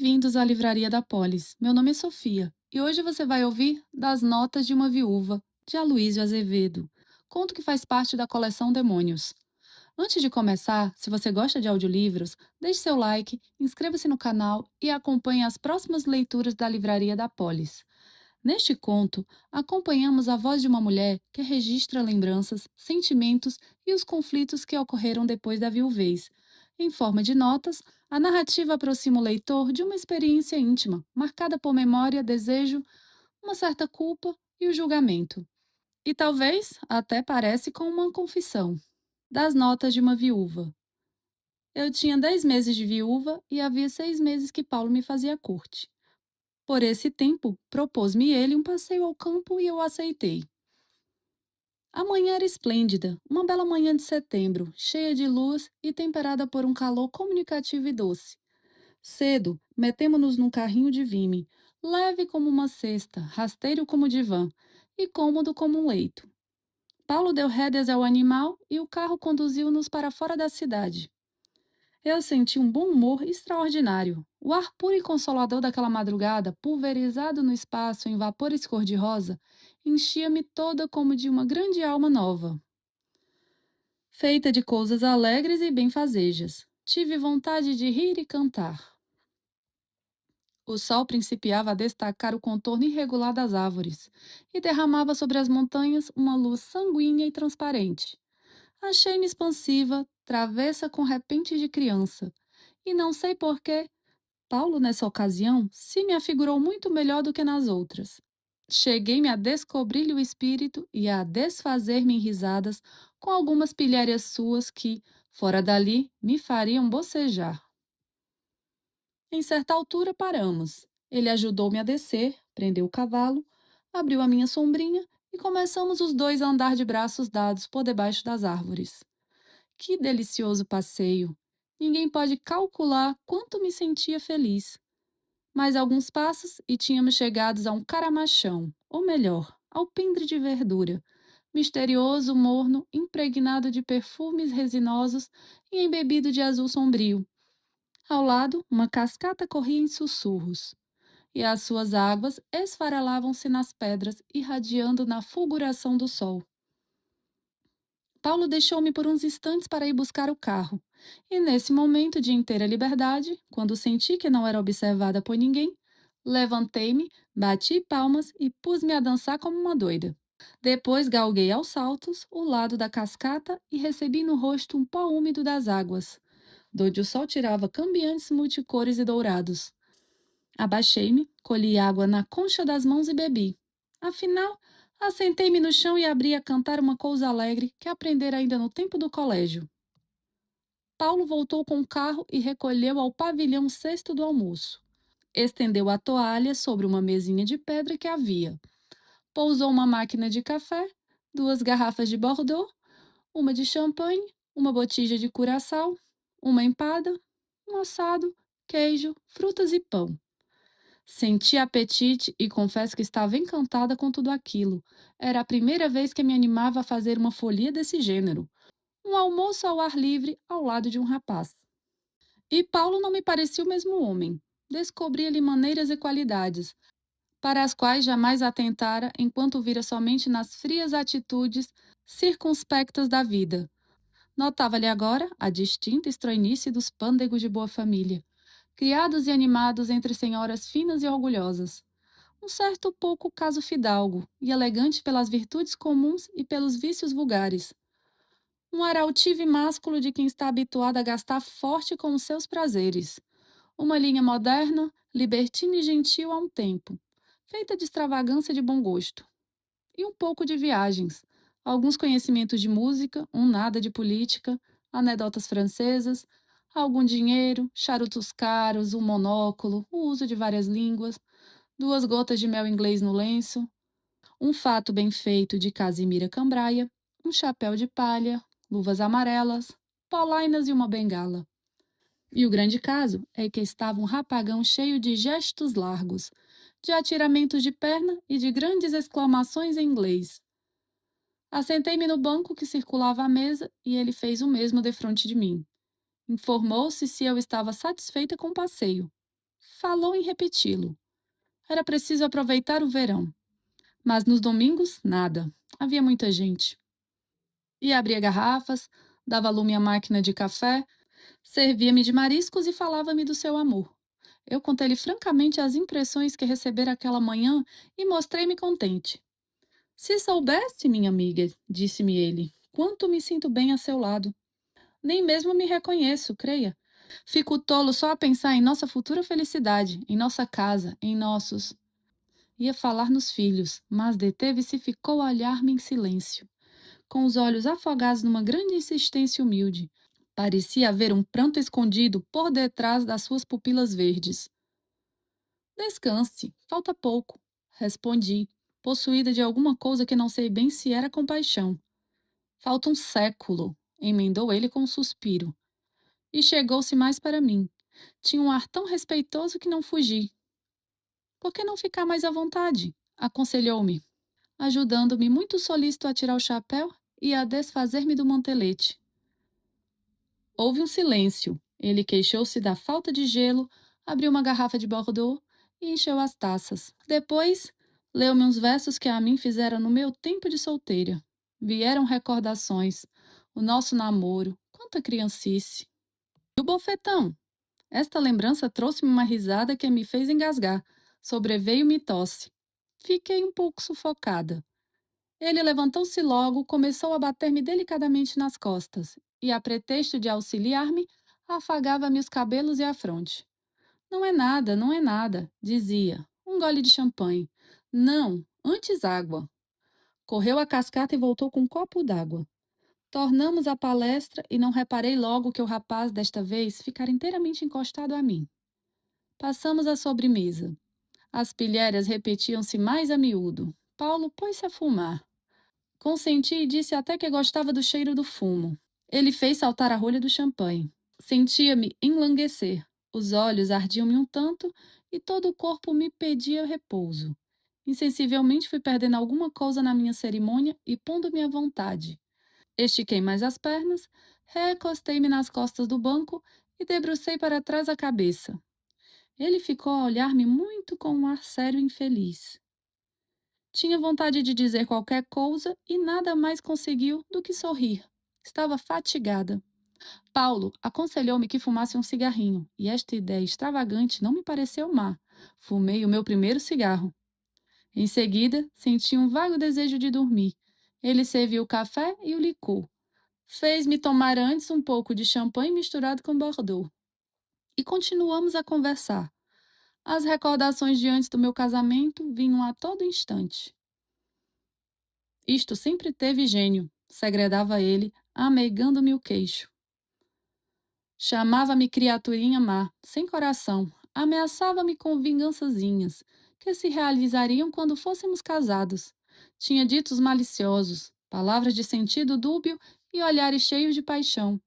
Bem-vindos à Livraria da Polis. Meu nome é Sofia e hoje você vai ouvir Das Notas de uma Viúva, de Aloísio Azevedo, conto que faz parte da coleção Demônios. Antes de começar, se você gosta de audiolivros, deixe seu like, inscreva-se no canal e acompanhe as próximas leituras da Livraria da Polis. Neste conto, acompanhamos a voz de uma mulher que registra lembranças, sentimentos e os conflitos que ocorreram depois da viuvez. Em forma de notas, a narrativa aproxima o leitor de uma experiência íntima, marcada por memória, desejo, uma certa culpa e o julgamento. E talvez até parece com uma confissão. Das notas de uma viúva. Eu tinha 10 meses de viúva e havia 6 meses que Paulo me fazia corte. Por esse tempo, propôs-me ele um passeio ao campo e eu aceitei. A manhã era esplêndida, uma bela manhã de setembro, cheia de luz e temperada por um calor comunicativo e doce. Cedo, metemo-nos num carrinho de vime, leve como uma cesta, rasteiro como divã e cômodo como um leito. Paulo deu rédeas ao animal e o carro conduziu-nos para fora da cidade. Eu senti um bom humor extraordinário. O ar puro e consolador daquela madrugada, pulverizado no espaço em vapores cor-de-rosa, enchia-me toda como de uma grande alma nova, feita de coisas alegres e benfazejas. Tive vontade de rir e cantar. O sol principiava a destacar o contorno irregular das árvores e derramava sobre as montanhas uma luz sanguínea e transparente. Achei-me expansiva, travessa com repente de criança, e não sei por quê, Paulo, nessa ocasião, se me afigurou muito melhor do que nas outras. Cheguei-me a descobrir-lhe o espírito e a desfazer-me em risadas com algumas pilhérias suas que, fora dali, me fariam bocejar. Em certa altura paramos. Ele ajudou-me a descer, prendeu o cavalo, abriu a minha sombrinha e começamos os dois a andar de braços dados por debaixo das árvores. Que delicioso passeio! Ninguém pode calcular quanto me sentia feliz. Mais alguns passos e tínhamos chegado a um caramachão, ou melhor, ao pendre de verdura, misterioso, morno, impregnado de perfumes resinosos e embebido de azul sombrio. Ao lado, uma cascata corria em sussurros, e as suas águas esfarelavam-se nas pedras, irradiando na fulguração do sol. Paulo deixou-me por uns instantes para ir buscar o carro, e nesse momento de inteira liberdade, quando senti que não era observada por ninguém, levantei-me, bati palmas e pus-me a dançar como uma doida. Depois galguei aos saltos o lado da cascata e recebi no rosto um pó úmido das águas, donde o sol tirava cambiantes multicores e dourados. Abaixei-me, colhi água na concha das mãos e bebi. Afinal, assentei-me no chão e abri a cantar uma coisa alegre que aprendera ainda no tempo do colégio. Paulo voltou com o carro e recolheu ao pavilhão o cesto do almoço. Estendeu a toalha sobre uma mesinha de pedra que havia. Pousou uma máquina de café, duas garrafas de Bordeaux, uma de champanhe, uma botija de curaçao, uma empada, um assado, queijo, frutas e pão. Senti apetite e confesso que estava encantada com tudo aquilo. Era a primeira vez que me animava a fazer uma folia desse gênero. Um almoço ao ar livre ao lado de um rapaz. E Paulo não me parecia o mesmo homem. Descobria-lhe maneiras e qualidades, para as quais jamais atentara enquanto o vira somente nas frias atitudes circunspectas da vida. Notava-lhe agora a distinta estranhice dos pândegos de boa família, criados e animados entre senhoras finas e orgulhosas. Um certo pouco caso fidalgo, e elegante pelas virtudes comuns e pelos vícios vulgares. Um ar altivo e másculo de quem está habituado a gastar forte com os seus prazeres. Uma linha moderna, libertina e gentil a um tempo, feita de extravagância e de bom gosto. E um pouco de viagens, alguns conhecimentos de música, um nada de política, anedotas francesas, algum dinheiro, charutos caros, um monóculo, o uso de várias línguas, duas gotas de mel inglês no lenço, um fato bem feito de casimira cambraia, um chapéu de palha, luvas amarelas, polainas e uma bengala. E o grande caso é que estava um rapagão cheio de gestos largos, de atiramentos de perna e de grandes exclamações em inglês. Assentei-me no banco que circulava a mesa e ele fez o mesmo defronte de mim. Informou-se se eu estava satisfeita com o passeio. Falou em repeti-lo. Era preciso aproveitar o verão. Mas nos domingos, nada. Havia muita gente. E abria garrafas, dava lume à máquina de café, servia-me de mariscos e falava-me do seu amor. Eu contei-lhe francamente as impressões que recebera aquela manhã e mostrei-me contente. Se soubesse, minha amiga, disse-me ele, quanto me sinto bem a seu lado. Nem mesmo me reconheço, creia. Fico tolo só a pensar em nossa futura felicidade, em nossa casa, em nossos. Ia falar nos filhos, mas deteve-se e ficou a olhar-me em silêncio, com os olhos afogados numa grande insistência humilde. Parecia haver um pranto escondido por detrás das suas pupilas verdes. Descanse, falta pouco, respondi, possuída de alguma coisa que não sei bem se era compaixão. Falta um século, emendou ele com um suspiro, e chegou-se mais para mim. Tinha um ar tão respeitoso que não fugi. Por que não ficar mais à vontade? Aconselhou-me, ajudando-me muito solícito a tirar o chapéu e a desfazer-me do mantelete. Houve um silêncio. Ele queixou-se da falta de gelo, abriu uma garrafa de Bordeaux e encheu as taças. Depois, leu-me uns versos que a mim fizeram no meu tempo de solteira. Vieram recordações, o nosso namoro, quanta criancice. E o bofetão? Esta lembrança trouxe-me uma risada que me fez engasgar. Sobreveio-me tosse. Fiquei um pouco sufocada. Ele levantou-se logo, começou a bater-me delicadamente nas costas e, a pretexto de auxiliar-me, afagava-me os cabelos e a fronte. Não é nada, não é nada, dizia. Um gole de champanhe. Não, antes água. Correu a cascata e voltou com um copo d'água. Tornamos a palestra e não reparei logo que o rapaz, desta vez, ficara inteiramente encostado a mim. Passamos à sobremesa. As pilhérias repetiam-se mais a miúdo. Paulo pôs-se a fumar. Consenti e disse até que gostava do cheiro do fumo. Ele fez saltar a rolha do champanhe. Sentia-me enlanguecer. Os olhos ardiam-me um tanto e todo o corpo me pedia repouso. Insensivelmente fui perdendo alguma coisa na minha cerimônia e pondo-me à vontade. Estiquei mais as pernas, recostei-me nas costas do banco e debrucei para trás a cabeça. Ele ficou a olhar-me muito com um ar sério e infeliz. Tinha vontade de dizer qualquer coisa e nada mais conseguiu do que sorrir. Estava fatigada. Paulo aconselhou-me que fumasse um cigarrinho, e esta ideia extravagante não me pareceu má. Fumei o meu primeiro cigarro. Em seguida, senti um vago desejo de dormir. Ele serviu o café e o licor. Fez-me tomar antes um pouco de champanhe misturado com Bordeaux. E continuamos a conversar. As recordações de antes do meu casamento vinham a todo instante. Isto sempre teve gênio, segredava ele, ameigando-me o queixo. Chamava-me criaturinha má, sem coração, ameaçava-me com vingançazinhas, que se realizariam quando fôssemos casados. Tinha ditos maliciosos, palavras de sentido dúbio e olhares cheios de paixão.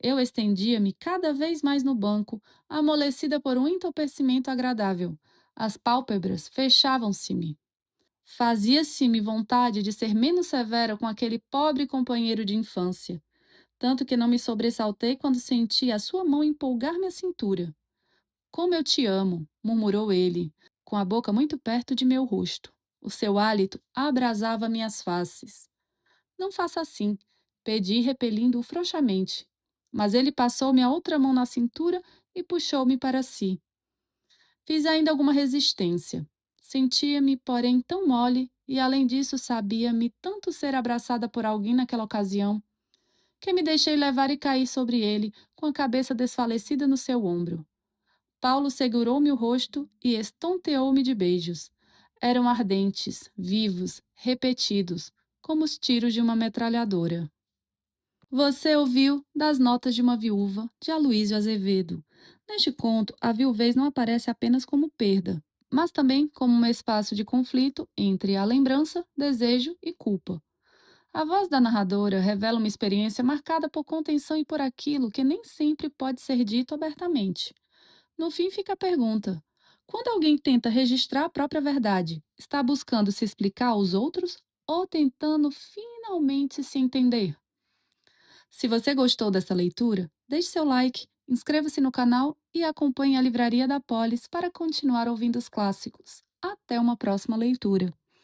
Eu estendia-me cada vez mais no banco, amolecida por um entorpecimento agradável. As pálpebras fechavam-se-me. Fazia-se-me vontade de ser menos severa com aquele pobre companheiro de infância, tanto que não me sobressaltei quando senti a sua mão empolgar-me a cintura. Como eu te amo, murmurou ele, com a boca muito perto de meu rosto. O seu hálito abrasava minhas faces. Não faça assim, pedi, repelindo-o frouxamente. Mas ele passou-me a outra mão na cintura e puxou-me para si. Fiz ainda alguma resistência. Sentia-me, porém, tão mole e, além disso, sabia-me tanto ser abraçada por alguém naquela ocasião, que me deixei levar e caí sobre ele, com a cabeça desfalecida no seu ombro. Paulo segurou-me o rosto e estonteou-me de beijos. Eram ardentes, vivos, repetidos, como os tiros de uma metralhadora. Você ouviu Das Notas de uma Viúva, de Aloísio Azevedo. Neste conto, a viuvez não aparece apenas como perda, mas também como um espaço de conflito entre a lembrança, desejo e culpa. A voz da narradora revela uma experiência marcada por contenção e por aquilo que nem sempre pode ser dito abertamente. No fim, fica a pergunta: quando alguém tenta registrar a própria verdade, está buscando se explicar aos outros ou tentando finalmente se entender? Se você gostou dessa leitura, deixe seu like Inscreva-se no canal e acompanhe a Livraria da Polis para continuar ouvindo os clássicos. Até uma próxima leitura!